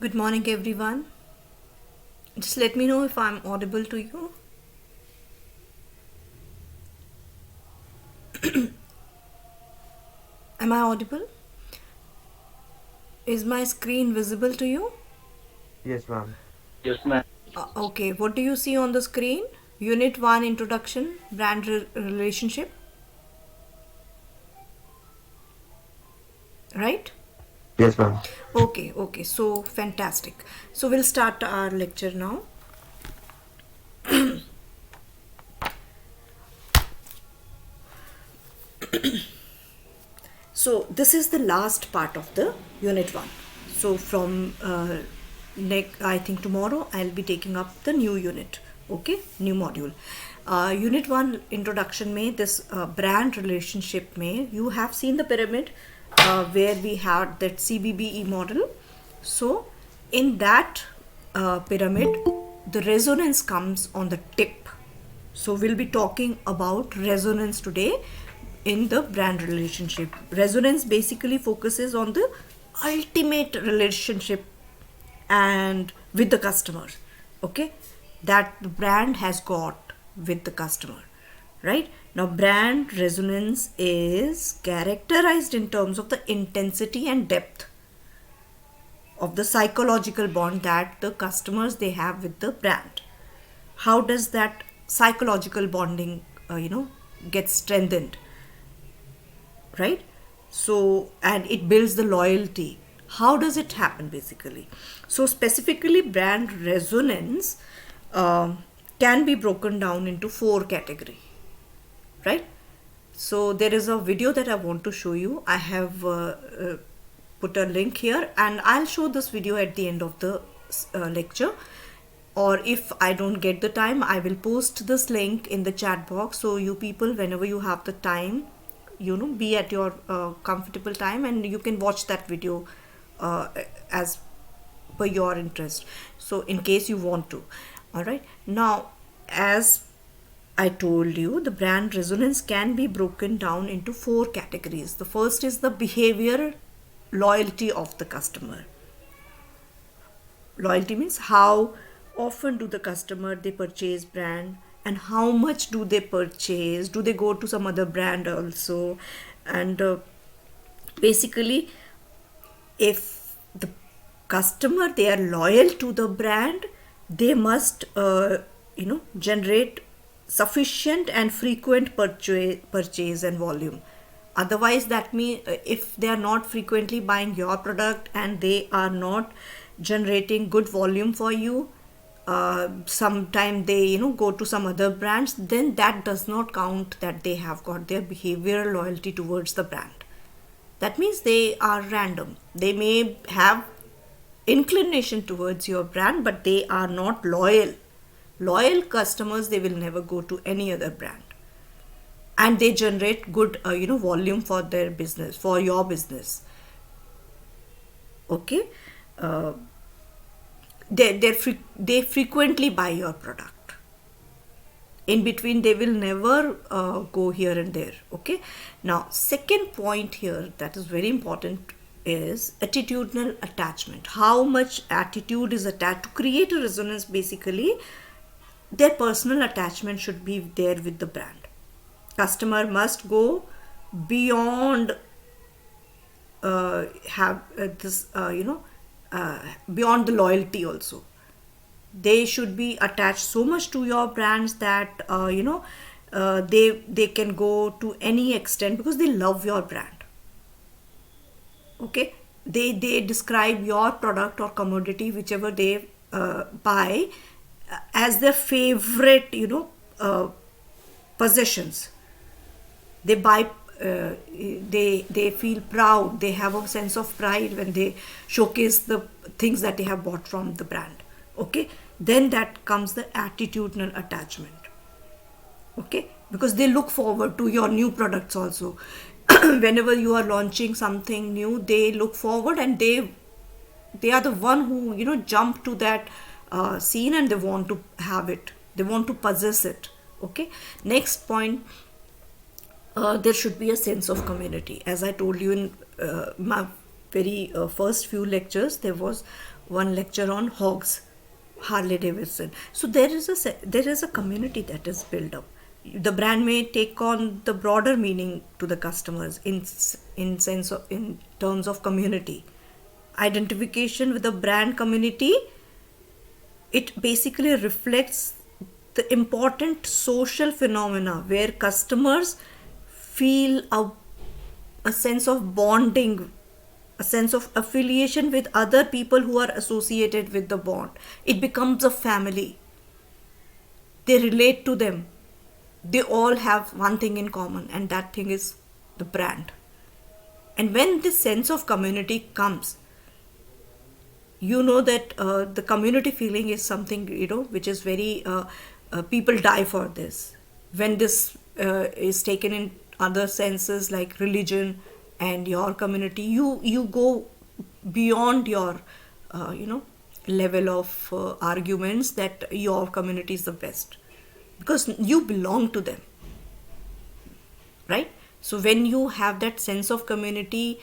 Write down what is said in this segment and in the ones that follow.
Good morning, everyone. Just let me know if I'm audible to you. Am I audible? Is my screen visible to you? Yes, ma'am. Yes, ma'am. Okay, what do you see on the screen? Unit 1 Introduction, Brand Relationship, right? Yes, ma'am. Okay, so fantastic. So we'll start our lecture now. So this is the last part of the unit 1. So from I think tomorrow I'll be taking up the new unit. Okay, new module. Unit 1 introduction में this brand relationship में you have seen the pyramid where we had that CBBE model. So in that pyramid the resonance comes on the tip. So we'll be talking about resonance today in the brand relationship. Resonance basically focuses on the ultimate relationship and with the customer, okay, that the brand has got with the customer, right? Now brand resonance is characterized in terms of the intensity and depth of the psychological bond that the customers they have with the brand. How does that psychological bonding get strengthened, right? So and it builds the loyalty. How does it happen basically? So specifically brand resonance can be broken down into 4 category, right? So there is a video that I want to show you. I have put a link here and I'll show this video at the end of the lecture, or if I don't get the time I will post this link in the chat box, so you people whenever you have the time, be at your comfortable time and you can watch that video as per your interest, so in case you want to. All right, now as I told you, the brand resonance can be broken down into 4 categories. The first is the behavior loyalty of the customer. Loyalty means how often do the customer they purchase brand and how much do they purchase, do they go to some other brand also, and basically if the customer they are loyal to the brand, they must generate sufficient and frequent purchase and volume. Otherwise that means if they are not frequently buying your product and they are not generating good volume for you, sometime they go to some other brands, then that does not count that they have got their behavioral loyalty towards the brand. That means they are random. They may have inclination towards your brand but they are not loyal. Loyal customers, they will never go to any other brand and they generate good volume for their business, for your business. Okay, they frequently buy your product. In between they will never go here and there. Okay, now second point here that is very important is attitudinal attachment. How much attitude is attached to create a resonance? Basically their personal attachment should be there with the brand. Customer must go beyond have this beyond the loyalty also. They should be attached so much to your brands that they can go to any extent because they love your brand. Okay, they describe your product or commodity whichever they buy as their favorite possessions. They buy they feel proud, they have a sense of pride when they showcase the things that they have bought from the brand. Okay, then that comes the attitudinal attachment. Okay, because they look forward to your new products also. Whenever you are launching something new, they look forward and they are the one who jump to that scene and they want to have it, they want to possess it. Okay, next point, there should be a sense of community. As I told you in my very first few lectures, there was one lecture on hogs, Harley Davidson. So there is a community that is built up. The brand may take on the broader meaning to the customers in terms of community identification with the brand community. It basically reflects the important social phenomena where customers feel a sense of bonding, a sense of affiliation with other people who are associated with the bond. It becomes a family. They relate to them. They all have one thing in common, and that thing is the brand. And when this sense of community comes, you know that the community feeling is something, which is very people die for this. When this is taken in other senses like religion and your community, you go beyond your level of arguments that your community is the best, because you belong to them, right? So when you have that sense of community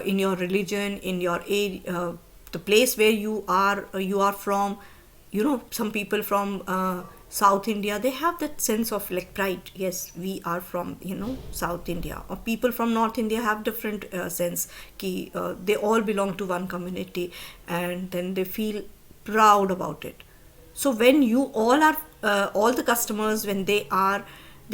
in your religion, in your area, the place where you are from, some people from South India, they have that sense of like pride. Yes, we are from South India. Or people from North India have different sense ki they all belong to one community, and then they feel proud about it. So when you all the customers, when they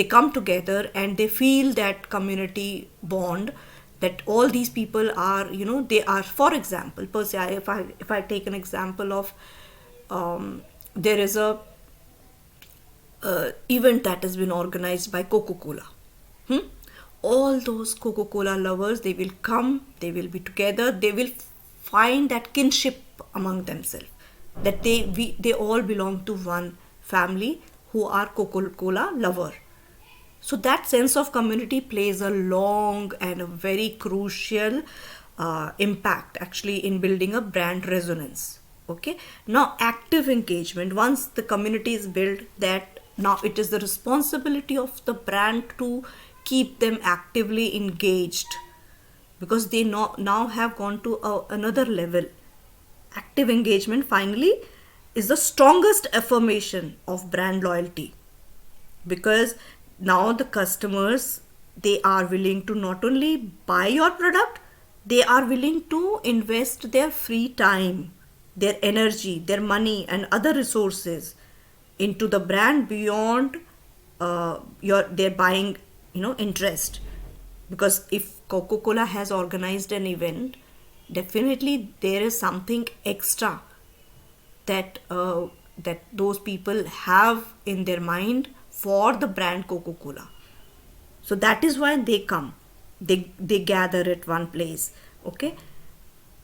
come together and they feel that community bond, that all these people are, they are, for example, per se, if I take an example of there is a event that has been organized by Coca-Cola. All those Coca-Cola lovers, they will come, they will be together, they will find that kinship among themselves, that they all belong to one family who are Coca-Cola lover. So that sense of community plays a long and a very crucial impact actually in building a brand resonance. Okay, now active engagement, once the community is built, that now it is the responsibility of the brand to keep them actively engaged, because they now have gone to another level. Active engagement finally is the strongest affirmation of brand loyalty, because now the customers, they are willing to not only buy your product, they are willing to invest their free time, their energy, their money and other resources into the brand beyond their buying interest. Because if Coca-Cola has organized an event, definitely there is something extra that those people have in their mind for the brand Coca-Cola. So that is why they come, they gather at one place. Okay,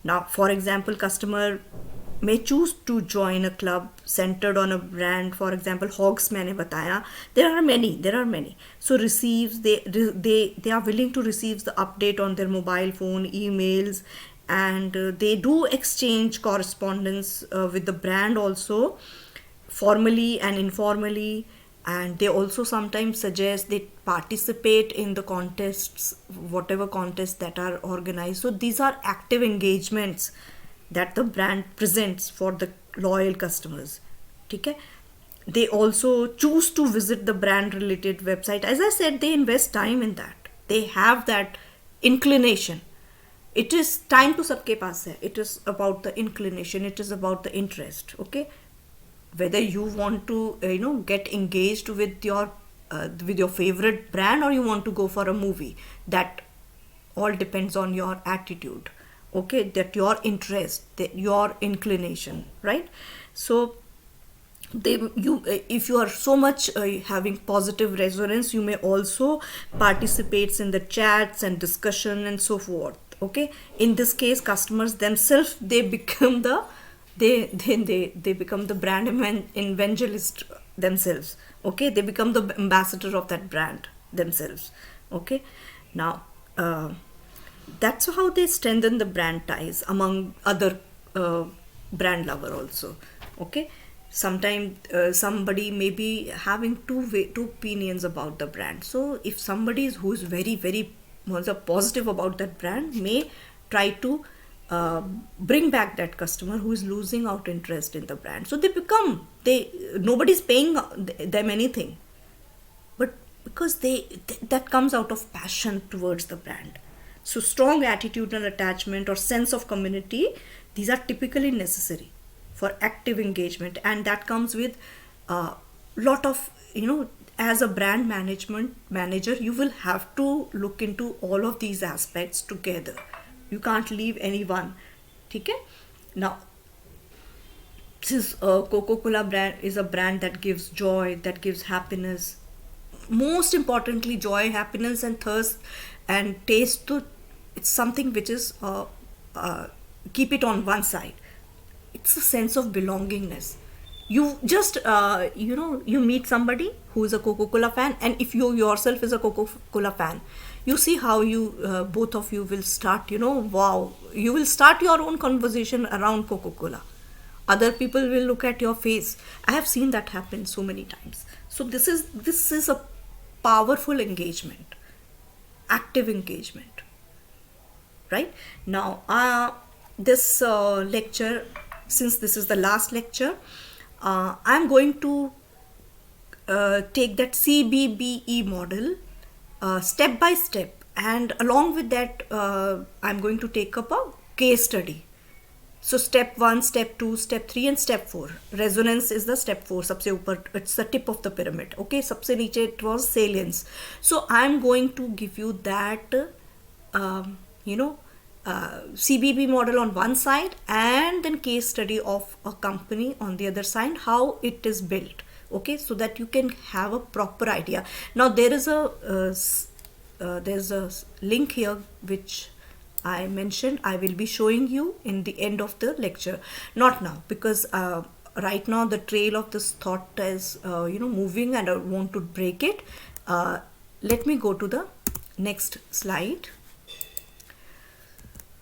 now for example, customer may choose to join a club centered on a brand. For example, hogs मैंने बताया, there are many. So receives, they are willing to receive the update on their mobile phone, emails, and they do exchange correspondence with the brand also, formally and informally. And they also sometimes suggest, they participate in the contests, whatever contests that are organized. So these are active engagements that the brand presents for the loyal customers. Okay, they also choose to visit the brand related website. As I said, they invest time in that, they have that inclination. It is time to sabke paas hai. It is about the inclination, it is about the interest. Okay, whether you want to get engaged with your favorite brand, or you want to go for a movie, that all depends on your attitude. Okay, that your interest, that your inclination, right? So if you are so much having positive resonance, you may also participate in the chats and discussion and so forth. Okay, in this case, customers themselves, they become they become the brand evangelist themselves. Okay, they become the ambassador of that brand themselves. Okay, now that's how they strengthen the brand ties among other brand lover also. Okay, sometimes somebody may be having two opinions about the brand. So if somebody who is very positive about that brand, may try to bring back that customer who is losing out interest in the brand. So they nobody's paying them anything, but because that comes out of passion towards the brand. So strong attitudinal attachment or sense of community, these are typically necessary for active engagement, and that comes with a lot of, as a brand management manager, you will have to look into all of these aspects together. You can't leave any one. Okay? Now, since Coca-Cola brand is a brand that gives joy, that gives happiness, most importantly joy, happiness and thirst and taste, to it's something which is keep it on one side. It's a sense of belongingness. You just you meet somebody who is a Coca-Cola fan, and if you yourself is a Coca-Cola fan, you see how you both of you will start, wow, you will start your own conversation around Coca-Cola. Other people will look at your face. I have seen that happen so many times. So this is a powerful engagement, active engagement, right? Now this lecture, since this is the last lecture, I'm going to take that CBBE model step by step, and along with that I'm going to take up a case study. So step 1, step 2, step 3 and step 4. Resonance is the step 4, सबसे ऊपर, it's the tip of the pyramid. Okay, सबसे नीचे it was salience. So I'm going to give you that CBB model on one side, and then case study of a company on the other side, how it is built. Okay, so that you can have a proper idea. Now there is there's a link here which I mentioned. I will be showing you in the end of the lecture, not now, because right now the trail of this thought is moving and I want to break it. Let me go to the next slide.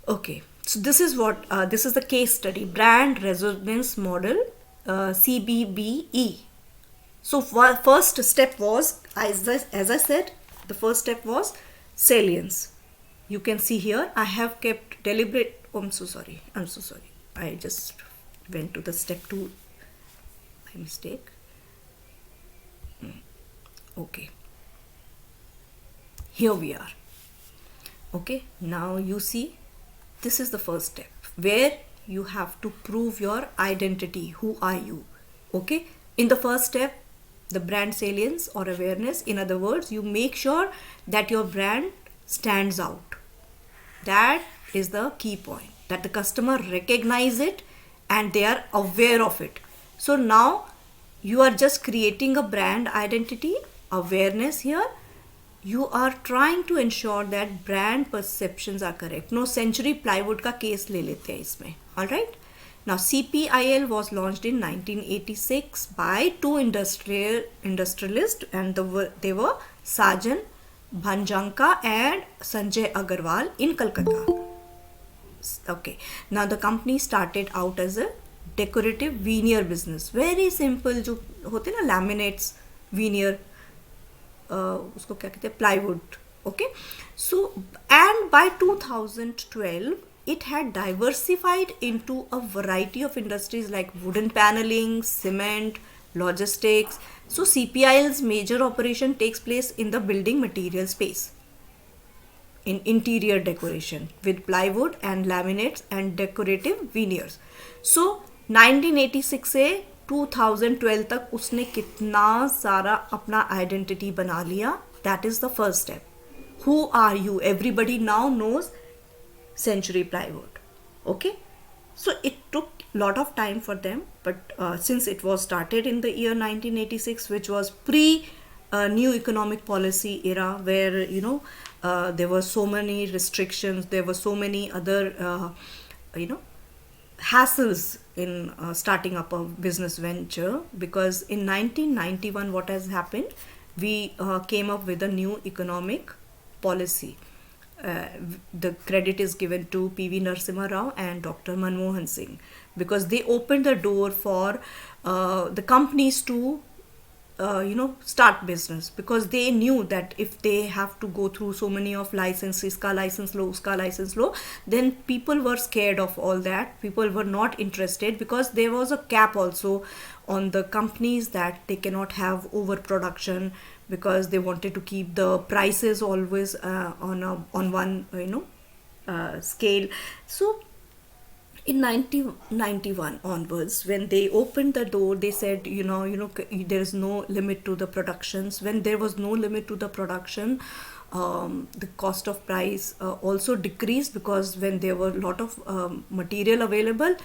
Okay, so this is what this is the case study, brand resonance model, CBBE. So first step was, as I said, the first step was salience. You can see here I have kept deliberate. Oh, I'm so sorry. I just went to the step 2 by mistake. Okay, here we are. Okay, now you see, this is the first step where you have to prove your identity. Who are you? Okay, in the first step, the brand salience or awareness, in other words, you make sure that your brand stands out. That is the key point, that the customer recognize it and they are aware of it. So now you are just creating a brand identity, awareness here. You are trying to ensure that brand perceptions are correct. No, Century Plywood का case ले लेते हैं इसमें. All right. Now CPIL was launched in 1986 by two industrialists, and they were Sajan Bhanjanka and Sanjay Agarwal in Calcutta. Okay, now the company started out as a decorative veneer business. Very simple, जो होते ना laminates, veneer, उसको क्या कहते हैं, plywood. Okay, so and by 2012 it had diversified into a variety of industries like wooden paneling, cement, logistics. So CPIL's major operation takes place in the building material space, in interior decoration with plywood and laminates and decorative veneers. So 1986 से 2012 तक उसने कितना सारा अपना identity बना लिया. That is the first step. Who are you? Everybody now knows Century Plywood. Okay, so it took a lot of time for them, but since it was started in the year 1986, which was pre new economic policy era, where there were so many restrictions, there were so many other hassles in starting up a business venture, because in 1991 what has happened, we came up with a new economic policy. The credit is given to P.V. Narasimha Rao and Dr. Manmohan Singh, because they opened the door for the companies to start business, because they knew that if they have to go through so many of licenses, iska license lo, uska license lo, then people were scared of all that. People were not interested, because there was a cap also on the companies that they cannot have overproduction, because they wanted to keep the prices always on one scale. So in 1991 onwards, when they opened the door, they said, there is no limit to the productions. When there was no limit to the production, the cost of price also decreased, because when there were a lot of material available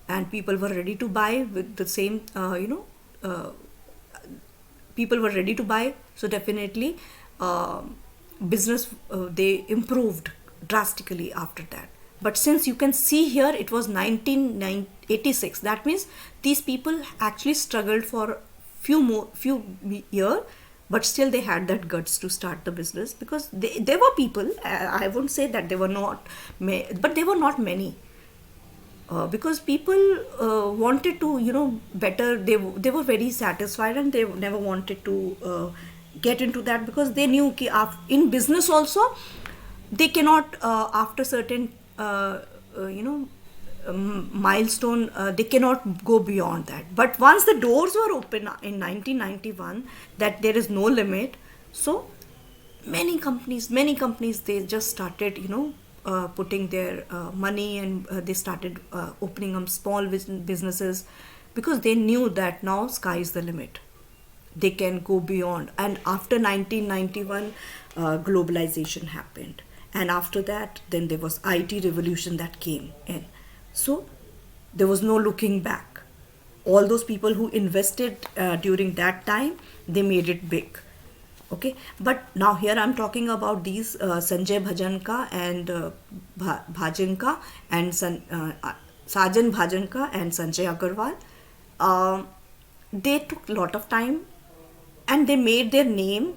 and people were ready to buy with the same people were ready to buy, so definitely business they improved drastically after that. But since you can see here, it was 1986, that means these people actually struggled for few years, but still they had that guts to start the business, because there were people, I won't say that they were not, but they were not many. Because people wanted to better, they were very satisfied, and they never wanted to get into that, because they knew in business also they cannot after certain milestone, they cannot go beyond that. But once the doors were open in 1991, that there is no limit, so many companies they just started putting their money, and they started opening up small businesses, because they knew that now sky is the limit, they can go beyond. And after 1991, globalization happened, and after that, then there was IT revolution that came in. So there was no looking back. All those people who invested during that time, they made it big. Okay, but now here I'm talking about these Sanjay Bhajanka and Bhajanka and Sajan Bhajanka and Sanjay Agarwal. They took a lot of time, and they made their name.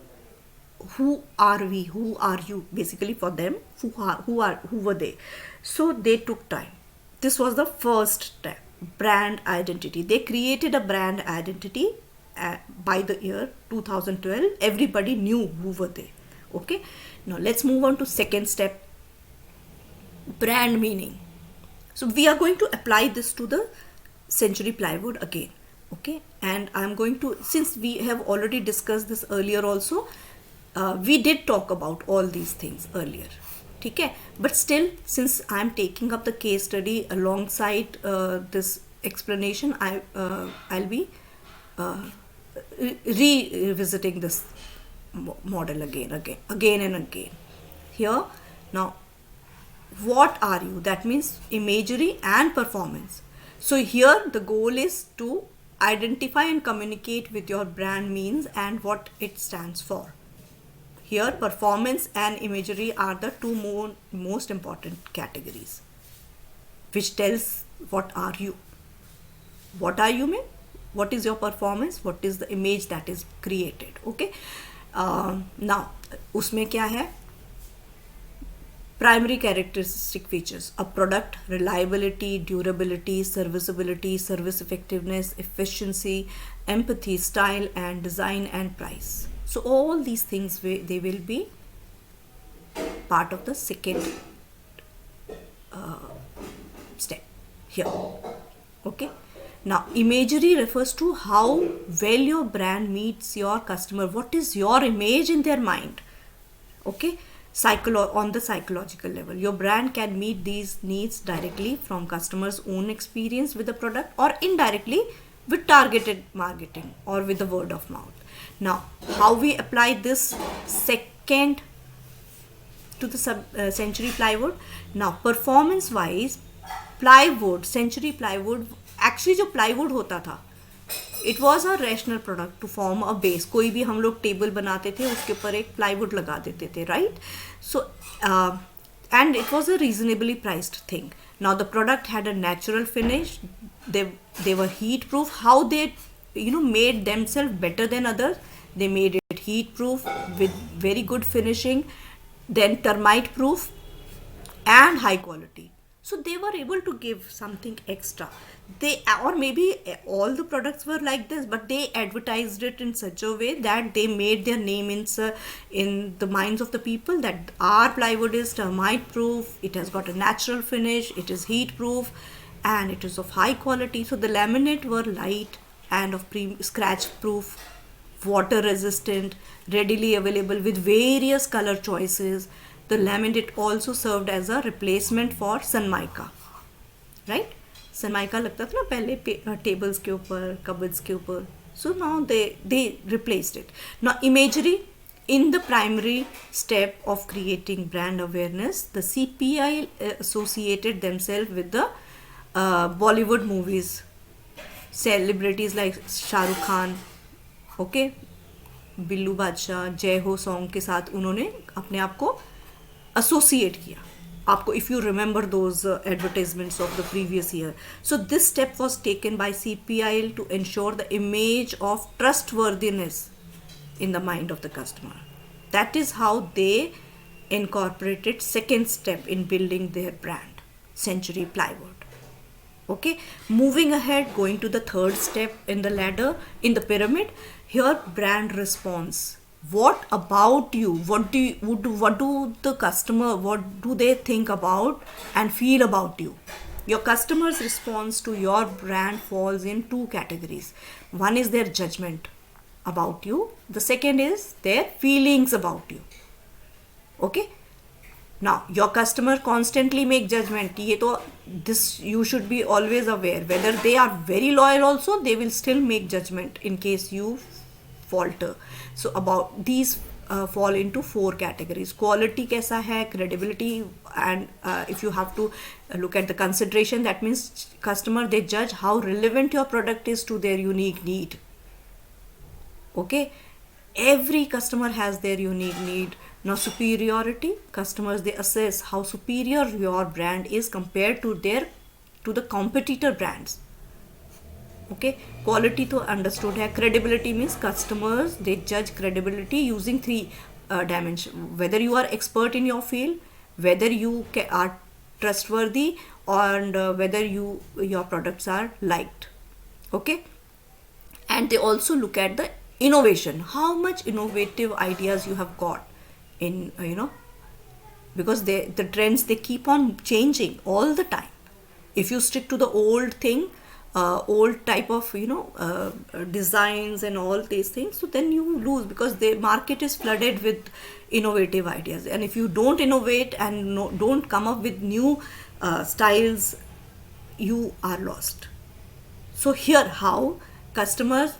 Who are we? Who are you? Basically, for them, who were they? So they took time. This was the first step, brand identity. They created a brand identity. By the year 2012, everybody knew who were they. Okay, now let's move on to second step, brand meaning. So we are going to apply this to the Century Plywood again. Okay, and I'm going to, since we have already discussed this earlier also, we did talk about all these things earlier. Okay, but still, since I'm taking up the case study alongside this explanation, I'll be revisiting this model again and again. Here, now, what are you? That means imagery and performance. So here the goal is to identify and communicate with your brand means and what it stands for. Here, performance and imagery are the two most important categories, which tells what are you. What are you mean? What is your performance? What is the image that is created? Okay. Now, उसमें क्या है? Primary characteristic features: a product, reliability, durability, serviceability, service effectiveness, efficiency, empathy, style and design, and price. So all these things, they will be part of the second step here. Okay. Now, imagery refers to how well your brand meets your customer. What is your image in their mind? Okay. On the psychological level, your brand can meet these needs directly from customers' own experience with the product, or indirectly with targeted marketing or with the word of mouth. Now, how we apply this second to the Century Plywood? Now, performance wise, plywood, Century Plywood, actually जो plywood होता था, it was a rational product to form a base. कोई भी हम लोग table बनाते थे, उसके ऊपर एक plywood लगा देते थे, right? So and it was a reasonably priced thing. Now the product had a natural finish. They were heat proof. How they made themselves better than others? They made it heat proof with very good finishing, then termite proof and high quality. So they were able to give something extra. They, or maybe all the products were like this, but they advertised it in such a way that they made their name in the minds of the people, that our plywood is termite proof, it has got a natural finish, it is heat proof, and it is of high quality. So the laminate were light and of scratch proof, water resistant, readily available with various color choices. The laminate also served as a replacement for Sunmica, right. Sunmica लगता था ना पहले tables के ऊपर, cupboards के ऊपर. So now they replaced it. Now imagery, in the primary step of creating brand awareness, the CPI associated themselves with the Bollywood movies, celebrities like Shah Rukh Khan, okay, Billu बादशाह, जय हो song के साथ उन्होंने अपने आप को एसोसिएट किया. आपको, if you remember those advertisements of the previous year. So this step was taken by CPIL to ensure the image of trustworthiness in the mind of the customer. That is how they incorporated second step in building their brand, Century Plywood. Okay, moving ahead, going to the third step in the ladder, in the pyramid. Here, brand response. What about you? What do the customer, what do they think about and feel about you? Your customer's response to your brand falls in two categories. One is their judgment about you. The second is their feelings about you. Okay. Now, your customer constantly make judgment. This you should be always aware. Whether they are very loyal also, they will still make judgment in case you falter. So about these fall into four categories. Quality कैसा है, credibility, and if you have to look at the consideration, that means customer, they judge how relevant your product is to their unique need. Okay, every customer has their unique need. Now superiority, customers, they assess how superior your brand is compared to the competitor brands. Okay, quality to understood hai. Credibility means customers, they judge credibility using three dimensions: whether you are expert in your field, whether you are trustworthy, and whether your products are liked. Okay, and they also look at the innovation, how much innovative ideas you have got in because the trends, they keep on changing all the time. If you stick to the old thing, old type of designs and all these things, so then you lose, because the market is flooded with innovative ideas. And if you don't innovate and don't come up with new styles, you are lost. So here, how customers,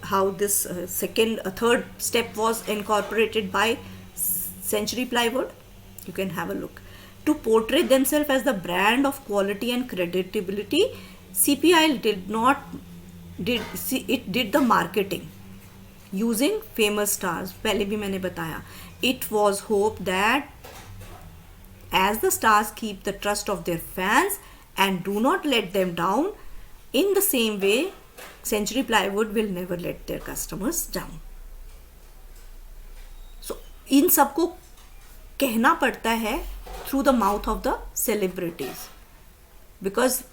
how this third step was incorporated by Century Plywood, you can have a look. To portray themselves as the brand of quality and credibility, CPIL did the marketing using famous stars. पहले भी मैंने बताया. It was hoped that as the stars keep the trust of their fans and do not let them down, in the same way, Century Plywood will never let their customers down. So इन सबको कहना पड़ता है through the mouth of the celebrities, because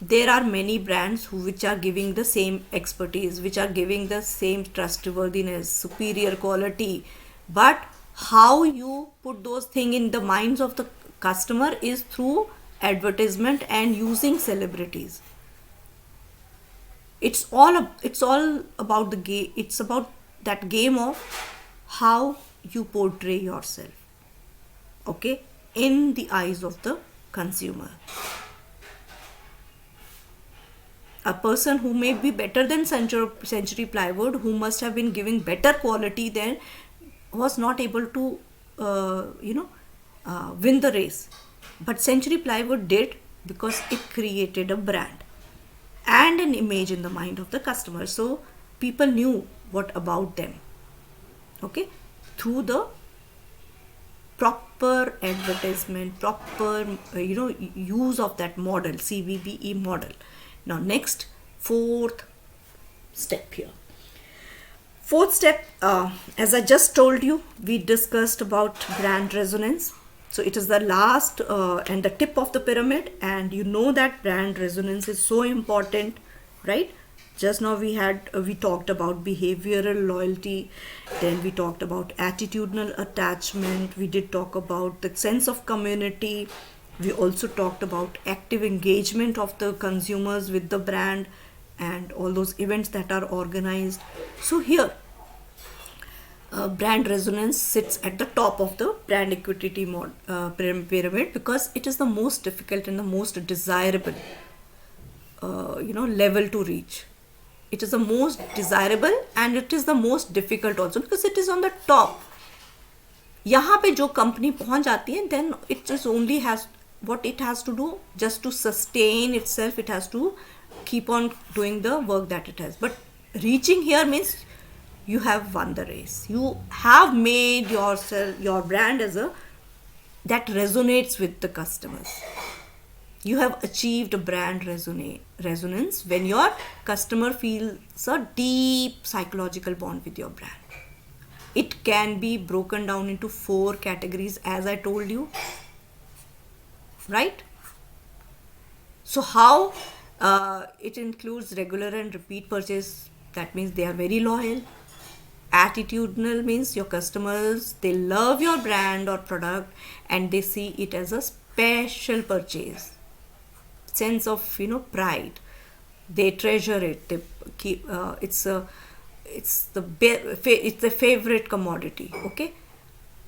there are many brands which are giving the same expertise, which are giving the same trustworthiness, superior quality, but how you put those things in the minds of the customer is through advertisement and using celebrities. It's all about the game. It's about that game of how you portray yourself, okay, in the eyes of the consumer. A person who may be better than Century Plywood, who must have been giving better quality than, was not able to win the race. But Century Plywood did, because it created a brand and an image in the mind of the customer. So people knew what about them, okay, through the proper advertisement, proper use of that model, CVBE model. Now next, fourth step here. Fourth step, as I just told you, we discussed about brand resonance. So it is the last and the tip of the pyramid, and you know that brand resonance is so important, right? Just now we talked about behavioral loyalty, then we talked about attitudinal attachment, we did talk about the sense of community, we also talked about active engagement of the consumers with the brand and all those events that are organized. So here brand resonance sits at the top of the brand equity pyramid, because it is the most difficult and the most desirable level to reach. It is the most desirable and it is the most difficult also, because it is on the top. यहाँ पे जो company पहुंच जाती है, then it just only has what it has to do just to sustain itself. It has to keep on doing the work that it has. But reaching here means you have won the race. You have made your brand as that resonates with the customers. You have achieved a brand resonance when your customer feels a deep psychological bond with your brand. It can be broken down into 4 categories, as I told you, right? So how it includes regular and repeat purchase. That means they are very loyal. Attitudinal means your customers, they love your brand or product and they see it as a special purchase. Sense of pride, they treasure it, they keep it's the favorite commodity. Okay.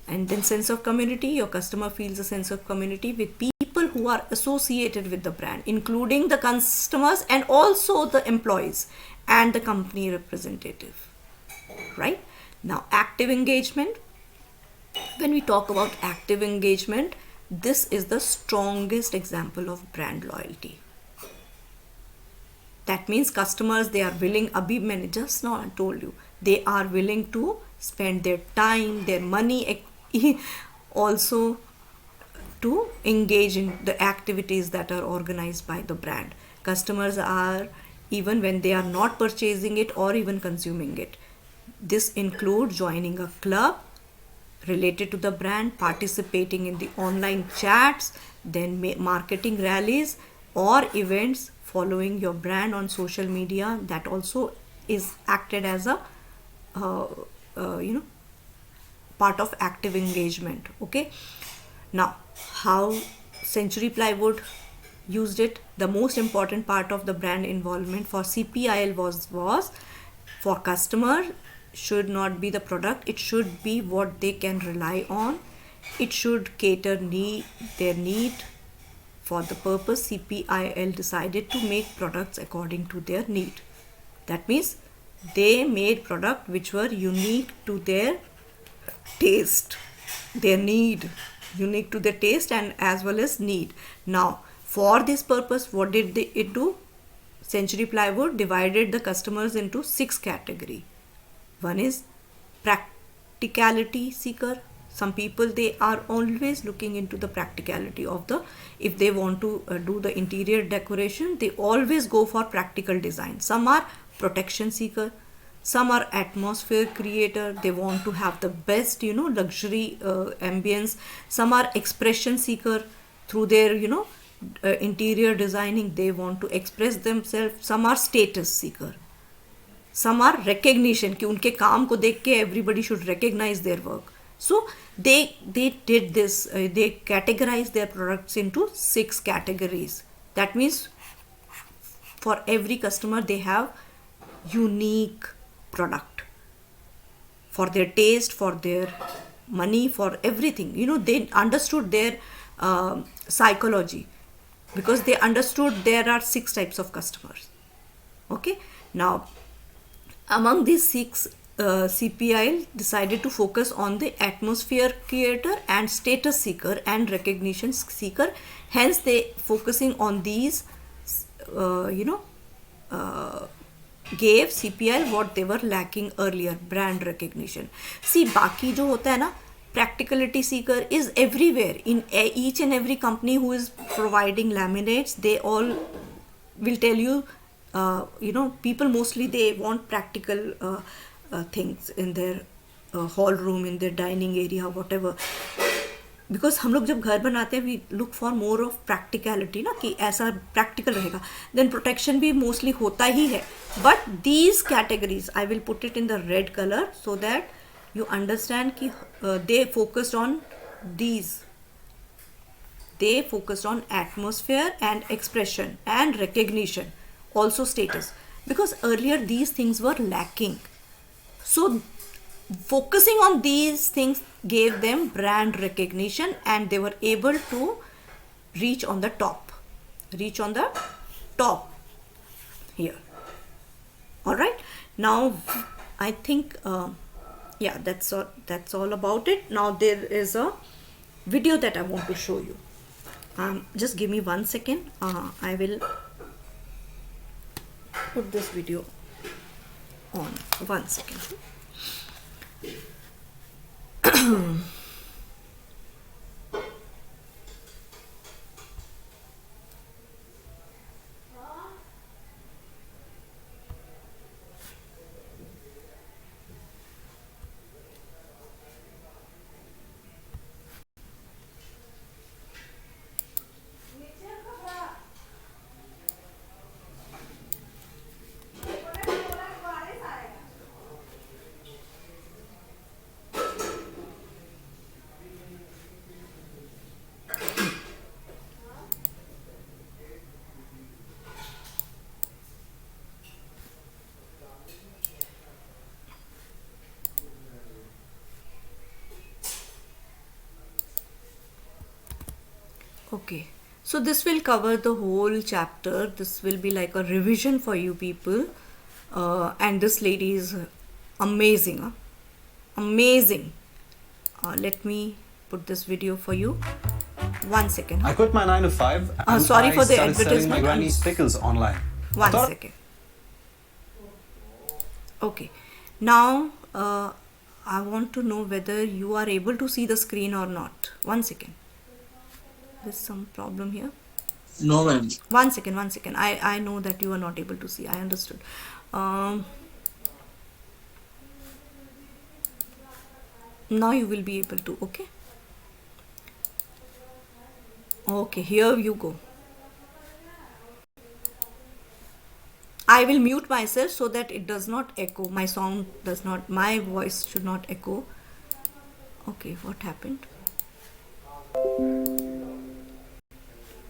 And then sense of community, your customer feels a sense of community with people who are associated with the brand, including the customers and also the employees and the company representative, right? Now active engagement, when we talk about active engagement, this is the strongest example of brand loyalty. That means customers, they are willing, abhi maine just now I told you, they are willing to spend their time, their money also to engage in the activities that are organized by the brand. Customers are, even when they are not purchasing it or even consuming it. This includes joining a club related to the brand, participating in the online chats, then marketing rallies or events, following your brand on social media. That also is acted as a part of active engagement. Okay. Now how Century Plywood used it, the most important part of the brand involvement for CPIL was for customer should not be the product, it should be what they can rely on. It should cater their need. For the purpose, CPIL decided to make products according to their need. That means they made products which were unique to their taste, their need, unique to their taste and as well as need. Now for this purpose, what did it do? Century Plywood divided the customers into 6 categories. One is practicality seeker. Some people, they are always looking into the practicality of if they want to do the interior decoration, they always go for practical design. Some are protection seeker, some are atmosphere creator, they want to have the best luxury ambience. Some are expression seeker, through their interior designing they want to express themselves. Some are status seeker, some are recognition कि उनके काम को देख के everybody should recognize their work. So they did this, they categorized their products into 6 categories. That means for every customer they have unique product for their taste, for their money, for everything. They understood their psychology, because they understood there are 6 types of customers. Okay. Now among these 6, CPIL decided to focus on the atmosphere creator and status seeker and recognition seeker. Hence they focusing on these gave CPIL what they were lacking earlier, brand recognition. See, बाकी जो होता है ना, practicality seeker is everywhere in each and every company who is providing laminates. They all will tell you, people mostly they want practical things in their hall room, in their dining area, whatever. Because हम लोग जब घर बनाते हैं we look for more of practicality ना, कि ऐसा practical रहेगा, देन प्रोटेक्शन भी मोस्टली होता ही है. But these categories I will put it in the red colour so that you understand कि they focused on these. They focused on atmosphere and expression and recognition, also status, because earlier these things were lacking. So focusing on these things gave them brand recognition and they were able to reach on the top here. All right, now I think yeah, that's all about it. Now there is a video that I want to show you. Just give me 1 second. I will put this video on. 1 second. Okay, so this will cover the whole chapter. This will be like a revision for you people. And this lady is amazing, huh? Amazing. Let me put this video for you. 1 second. I quit my 9 to 5 and sorry for the started selling advertisement. my granny's pickles online. 1 second. Okay, now I want to know whether you are able to see the screen or not. 1 second. There's some problem here. No, ma'am. 1 second. I know that you are not able to see. I understood. Now you will be able to. Okay. Okay, here you go. I will mute myself so that it does not echo. My sound does not, my voice should not echo. Okay, what happened?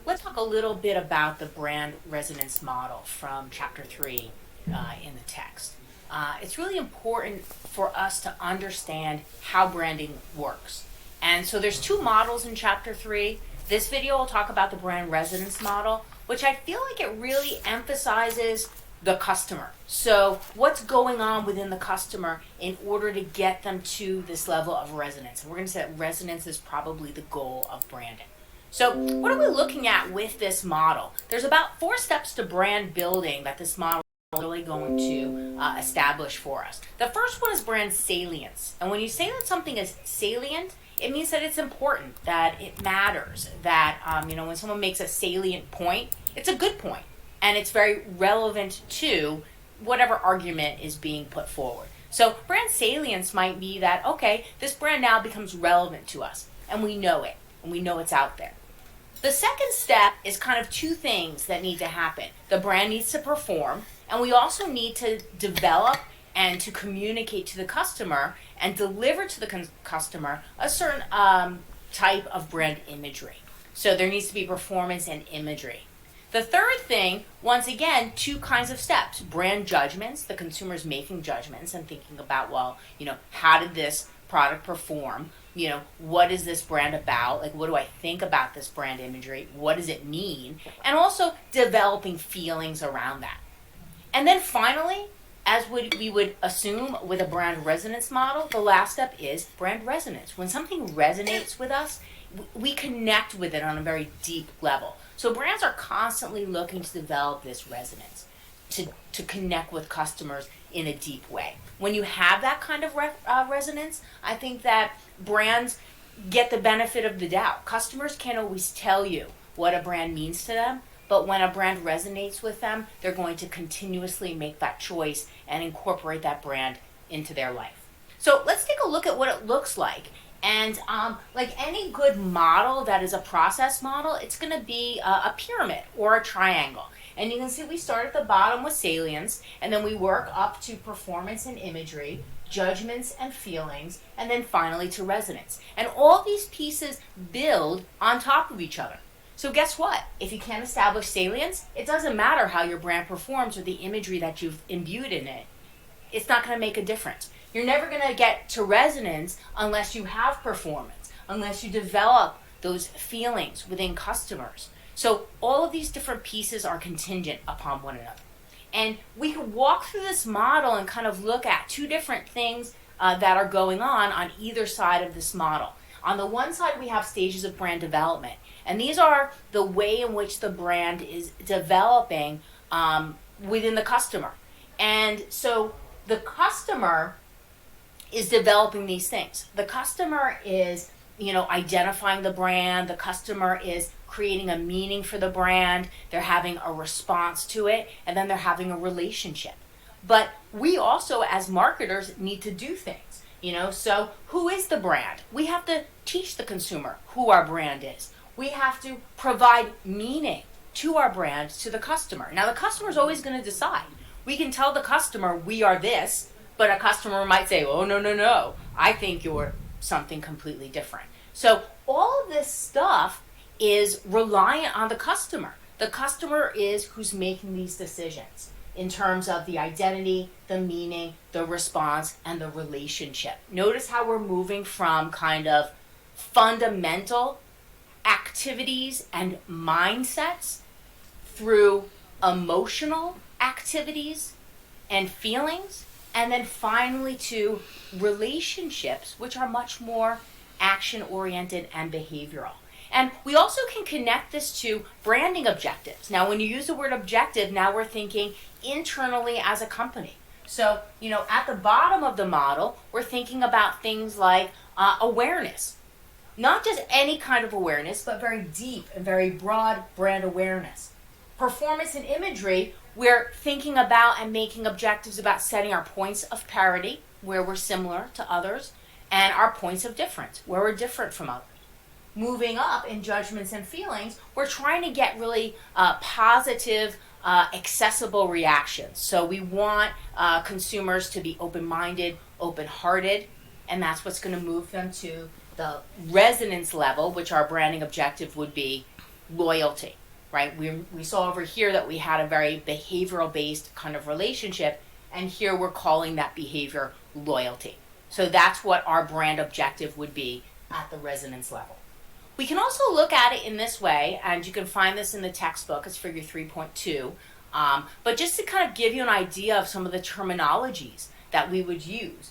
Let's talk a little bit about the brand resonance model from chapter 3 in the text. It's really important for us to understand how branding works. And so there's 2 models in chapter 3. This video will talk about the brand resonance model, which I feel like it really emphasizes the customer. So what's going on within the customer in order to get them to this level of resonance? And we're going to say that resonance is probably the goal of branding. So what are we looking at with this model? There's about 4 steps to brand building that this model is really going to establish for us. The first one is brand salience. And when you say that something is salient, it means that it's important, that it matters, that when someone makes a salient point, it's a good point, and it's very relevant to whatever argument is being put forward. So brand salience might be that, okay, this brand now becomes relevant to us, and we know it, and we know it's out there. The second step is kind of 2 things that need to happen. The brand needs to perform, and we also need to develop and to communicate to the customer and deliver to the customer a certain type of brand imagery. So there needs to be performance and imagery. The third thing, once again, 2 kinds of steps. Brand judgments, the consumer's making judgments and thinking about, well, how did this product perform? What is this brand about? Like, what do I think about this brand imagery? What does it mean? And also developing feelings around that. And then finally, as we would assume with a brand resonance model, the last step is brand resonance. When something resonates with us, we connect with it on a very deep level. So brands are constantly looking to develop this resonance, to connect with customers in a deep way. When you have that kind of resonance, I think that brands get the benefit of the doubt. Customers can't always tell you what a brand means to them, but when a brand resonates with them, they're going to continuously make that choice and incorporate that brand into their life. So let's take a look at what it looks like And like any good model that is a process model, it's going to be a pyramid or a triangle. And you can see we start at the bottom with salience, and then we work up to performance and imagery, judgments and feelings, and then finally to resonance. And all these pieces build on top of each other. So guess what? If you can't establish salience, it doesn't matter how your brand performs or the imagery that you've imbued in it. It's not going to make a difference. You're never going to get to resonance unless you have performance, unless you develop those feelings within customers. So all of these different pieces are contingent upon one another. And we can walk through this model and kind of look at two different things that are going on either side of this model. On the one side, we have stages of brand development. And these are the way in which the brand is developing within the customer. And so the customer is developing these things. The customer is, identifying the brand. The customer is creating a meaning for the brand. They're having a response to it, and then they're having a relationship. But we also, as marketers, need to do things. So who is the brand? We have to teach the consumer who our brand is. We have to provide meaning to our brand to the customer. Now, the customer is always going to decide. We can tell the customer we are this, but a customer might say, oh, no, I think you're something completely different. So all of this stuff is reliant on the customer. The customer is who's making these decisions in terms of the identity, the meaning, the response, and the relationship. Notice how we're moving from kind of fundamental activities and mindsets through emotional activities and feelings, and then finally to relationships, which are much more action-oriented and behavioral. And we also can connect this to branding objectives. Now, when you use the word objective, now we're thinking internally as a company. So, at the bottom of the model, we're thinking about things like awareness. Not just any kind of awareness, but very deep and very broad brand awareness. Performance and imagery, we're thinking about and making objectives about setting our points of parity, where we're similar to others, and our points of difference, where we're different from others. Moving up in judgments and feelings, we're trying to get really positive, accessible reactions. So we want consumers to be open-minded, open-hearted, and that's what's going to move them to the resonance level, which our branding objective would be loyalty, right? We saw over here that we had a very behavioral-based kind of relationship, and here we're calling that behavior loyalty. So that's what our brand objective would be at the resonance level. We can also look at it in this way, and you can find this in the textbook. It's figure 3.2. But just to kind of give you an idea of some of the terminologies that we would use.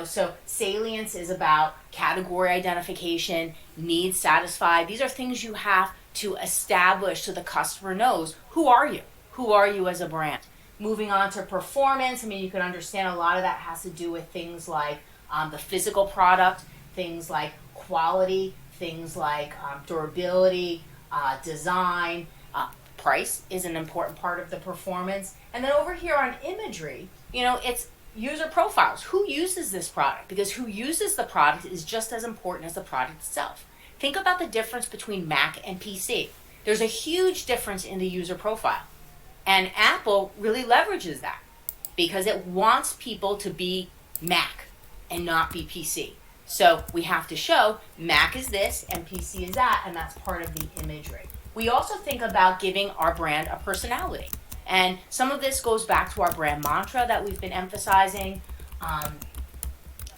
So salience is about category identification, needs satisfied. These are things you have to establish so the customer knows, who are you? Who are you as a brand? Moving on to performance, you can understand a lot of that has to do with things like the physical product, things like quality, things like durability, design, price is an important part of the performance. And then over here on imagery, it's user profiles. Who uses this product? Because who uses the product is just as important as the product itself. Think about the difference between Mac and PC. There's a huge difference in the user profile. And Apple really leverages that because it wants people to be Mac and not be PC. So we have to show Mac is this and PC is that, and that's part of the imagery. We also think about giving our brand a personality. And some of this goes back to our brand mantra that we've been emphasizing.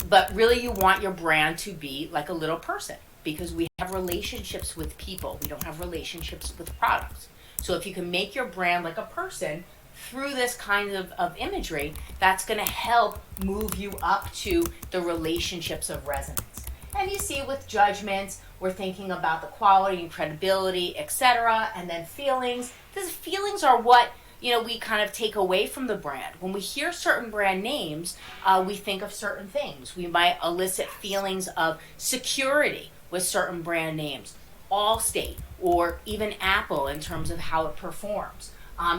But really you want your brand to be like a little person because we have relationships with people. We don't have relationships with products. So if you can make your brand like a person through this kind of imagery, that's going to help move you up to the relationships of resonance. And you see with judgments, we're thinking about the quality and credibility, etc. And then feelings. These feelings are what we kind of take away from the brand. When we hear certain brand names, we think of certain things. We might elicit feelings of security with certain brand names, Allstate, or even Apple in terms of how it performs.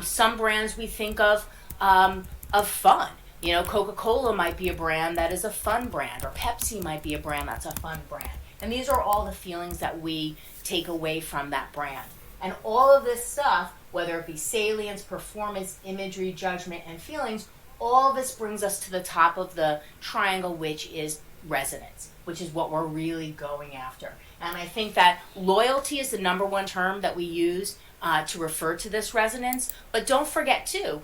Some brands we think of fun. Coca-Cola might be a brand that is a fun brand, or Pepsi might be a brand that's a fun brand. And these are all the feelings that we take away from that brand. And all of this stuff, whether it be salience, performance, imagery, judgment, and feelings, all of this brings us to the top of the triangle, which is resonance, which is what we're really going after. And I think that loyalty is the number one term that we use to refer to this resonance. But don't forget too,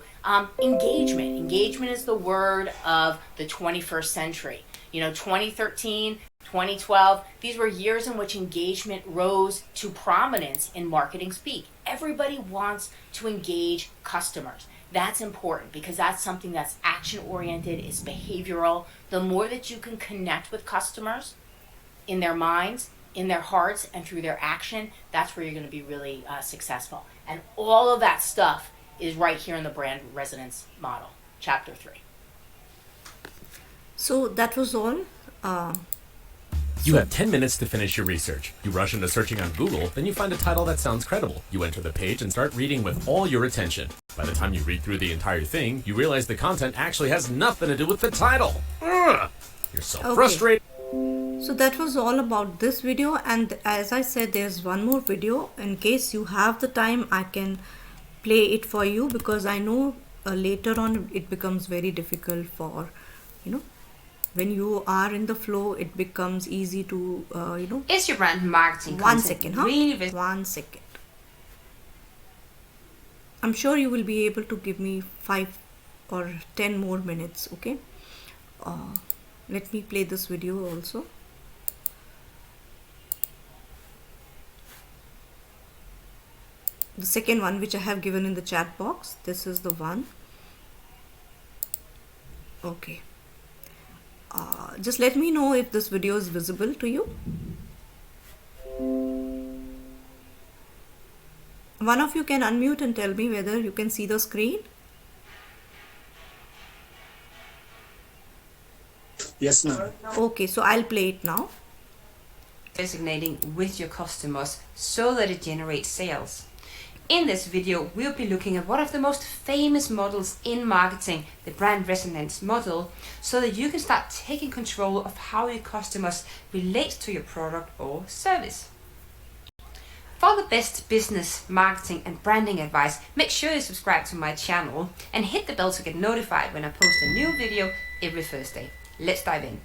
engagement. Engagement is the word of the 21st century. 2013, 2012, these were years in which engagement rose to prominence in marketing speak. Everybody wants to engage customers. That's important because that's something that's action-oriented, it's behavioral. The more that you can connect with customers in their minds, in their hearts, and through their action, that's where you're going to be really successful. And all of that stuff is right here in the brand resonance model, chapter 3. So that was all. You have 10 minutes to finish your research. You rush into searching on Google, then you find a title that sounds credible. You enter the page and start reading with all your attention. By the time you read through the entire thing, you realize the content actually has nothing to do with the title. Ugh! You're so frustrated. So that was all about this video, and as I said, there's one more video. In case you have the time, I can play it for you, because I know later on it becomes very difficult for, when you are in the flow, it becomes easy to, Is your brand marketing One content second, huh? really 1 second. I'm sure you will be able to give me 5 or 10 more minutes, okay? Let me play this video also. The second one, which I have given in the chat box, this is the one. Okay. Just let me know if this video is visible to you. One of you can unmute and tell me whether you can see the screen. Yes, ma'am. Okay, so I'll play it now. resonating with your customers so that it generates sales? In this video, we'll be looking at one of the most famous models in marketing, the brand resonance model, so that you can start taking control of how your customers relate to your product or service. For the best business, marketing and branding advice, make sure you subscribe to my channel and hit the bell to get notified when I post a new video every Thursday. Let's dive in.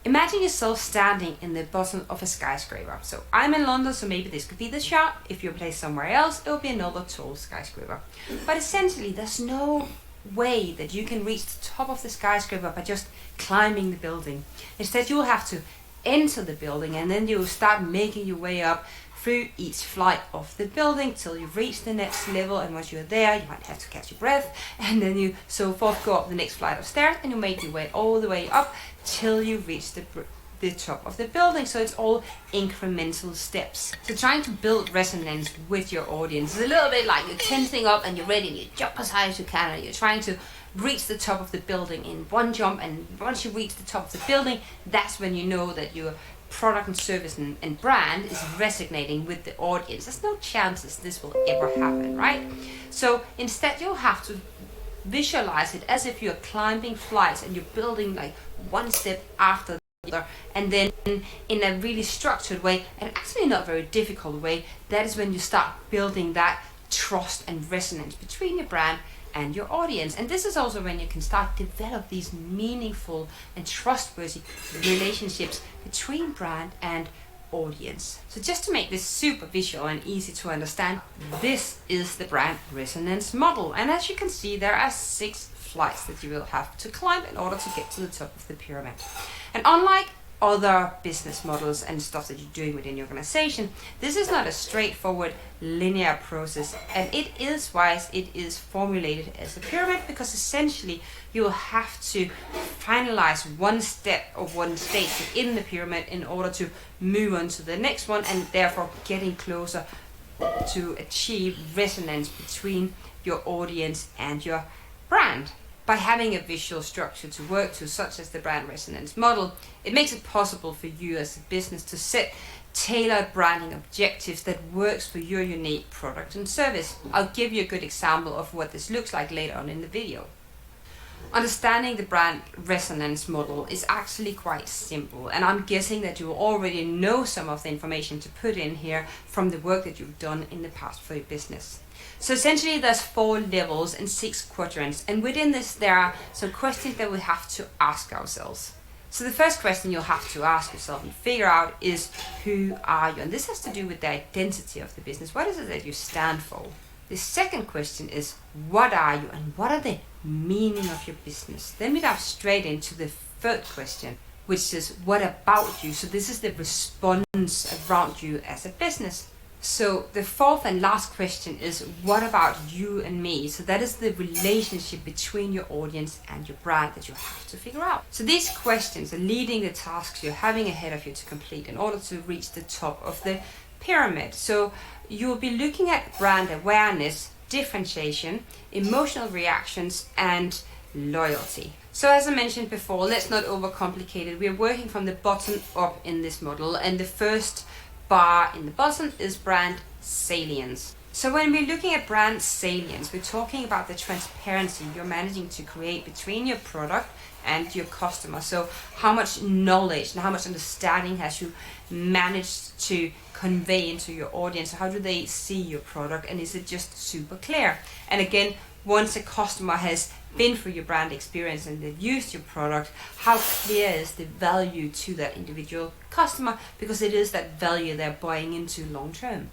Imagine yourself standing in the bottom of a skyscraper. So I'm in London, so maybe this could be the shot. If you're placed somewhere else, it will be another tall skyscraper. But essentially, there's no way that you can reach the top of the skyscraper by just climbing the building. Instead, you'll have to enter the building, and then you'll start making your way up through each flight of the building till you reach the next level. And once you're there, you might have to catch your breath, and then you so forth go up the next flight of stairs, and you make your way all the way up till you reach the top of the building. So it's all incremental steps. So trying to build resonance with your audience is a little bit like you're tensing up and you're ready and you jump as high as you can, and you're trying to reach the top of the building in one jump. And once you reach the top of the building, that's when you know that your product and service and brand is resonating with the audience. There's no chances this will ever happen, right? So instead, you'll have to visualize it as if you're climbing flights and you're building like one step after the other, and then in a really structured way, and actually not very difficult way. That is when you start building that trust and resonance between your brand and your audience. And this is also when you can start develop these meaningful and trustworthy relationships between brand and audience. So just to make this super visual and easy to understand, this is the brand resonance model. And as you can see, there are 6 flights that you will have to climb in order to get to the top of the pyramid. And unlike other business models and stuff that you're doing within your organization, this is not a straightforward linear process, and it is why it is formulated as a pyramid, because essentially you will have to finalize one step or one stage in the pyramid in order to move on to the next one, and therefore getting closer to achieve resonance between your audience and your brand. By having a visual structure to work to, such as the brand resonance model, it makes it possible for you as a business to set tailored branding objectives that works for your unique product and service. I'll give you a good example of what this looks like later on in the video. Understanding the brand resonance model is actually quite simple, and I'm guessing that you already know some of the information to put in here from the work that you've done in the past for your business. So essentially there's 4 levels and 6 quadrants, and within this there are some questions that we have to ask ourselves. So the first question you'll have to ask yourself and figure out is, who are you? And this has to do with the identity of the business. What is it that you stand for? The second question is, what are you and what are the meaning of your business? Then we dive straight into the third question, which is, what about you? So this is the response around you as a business. So the fourth and last question is, what about you and me? So that is the relationship between your audience and your brand that you have to figure out. So these questions are leading the tasks you're having ahead of you to complete in order to reach the top of the pyramid. So you'll be looking at brand awareness, differentiation, emotional reactions, and loyalty. So as I mentioned before, let's not overcomplicate it. We're working from the bottom up in this model, and the first bar in the bottom is brand salience. So when we're looking at brand salience, we're talking about the transparency you're managing to create between your product and your customer. So how much knowledge and how much understanding has you managed to convey into your audience? How do they see your product, and is it just super clear? And again, once a customer has been through your brand experience and they've used your product, how clear is the value to that individual customer, because it is that value they're buying into long term.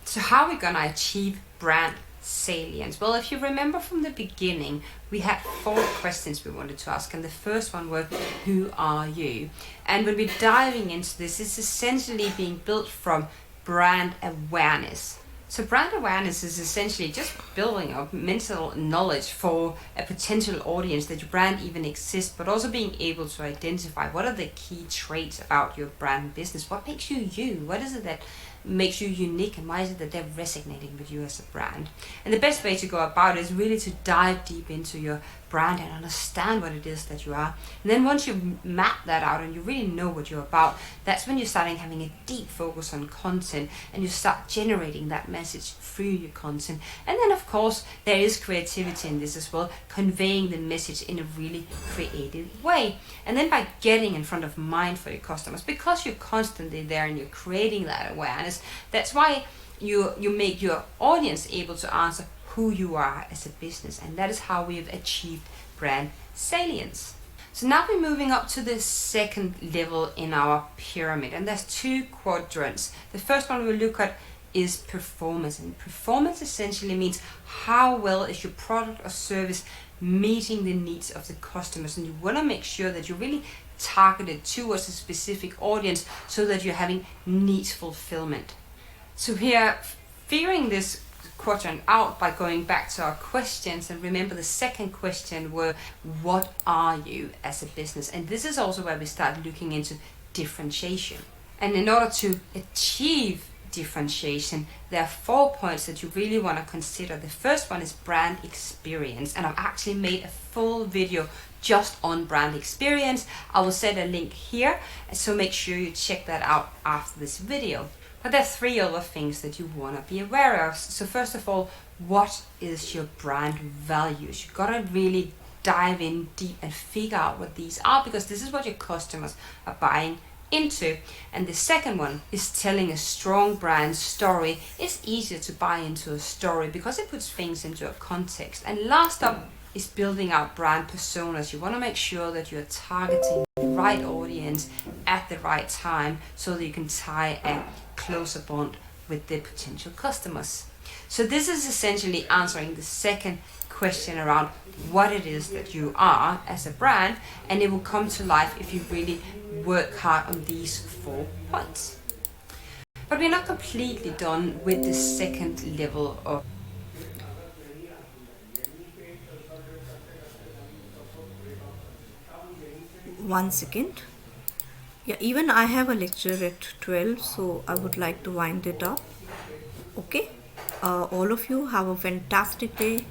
So how are we gonna achieve brand salience? Well, if you remember from the beginning, we had 4 questions we wanted to ask, and the first one was, who are you? And when we're diving into this, it's essentially being built from brand awareness. So brand awareness is essentially just building up mental knowledge for a potential audience that your brand even exists, but also being able to identify what are the key traits about your brand business. What makes you you? What is it that makes you unique, and why is it that they're resonating with you as a brand? And the best way to go about it is really to dive deep into your brand and understand what it is that you are. And then once you map that out and you really know what you're about, that's when you're starting having a deep focus on content, and you start generating that message through your content. And then of course there is creativity in this as well, conveying the message in a really creative way. And then by getting in front of mind for your customers, because you're constantly there and you're creating that awareness, that's why you make your audience able to answer who you are as a business, and that is how we have achieved brand salience. So now we're moving up to the second level in our pyramid, and there's 2 quadrants. The first one we'll look at is performance, and performance essentially means how well is your product or service meeting the needs of the customers, and you want to make sure that you're really targeted towards a specific audience so that you're having needs fulfillment. So here, figuring this quadrant out by going back to our questions, and remember the second question were, what are you as a business? And this is also where we start looking into differentiation. And in order to achieve differentiation, there are 4 points that you really want to consider. The first one is brand experience, and I've actually made a full video just on brand experience. I will set a link here, so make sure you check that out after this video. But there are 3 other things that you want to be aware of. So first of all, what is your brand values? You've got to really dive in deep and figure out what these are, because this is what your customers are buying into. And the second one is telling a strong brand story. It's easier to buy into a story because it puts things into a context. And last up is building out brand personas. You want to make sure that you're targeting the right audience at the right time so that you can tie a closer bond with the potential customers. So this is essentially answering the second question around what it is that you are as a brand, and it will come to life if you really work hard on these 4 points. But we're not completely done with the second level of One second. Yeah, even I have a lecture at 12, so I would like to wind it up. Okay, all of you have a fantastic day.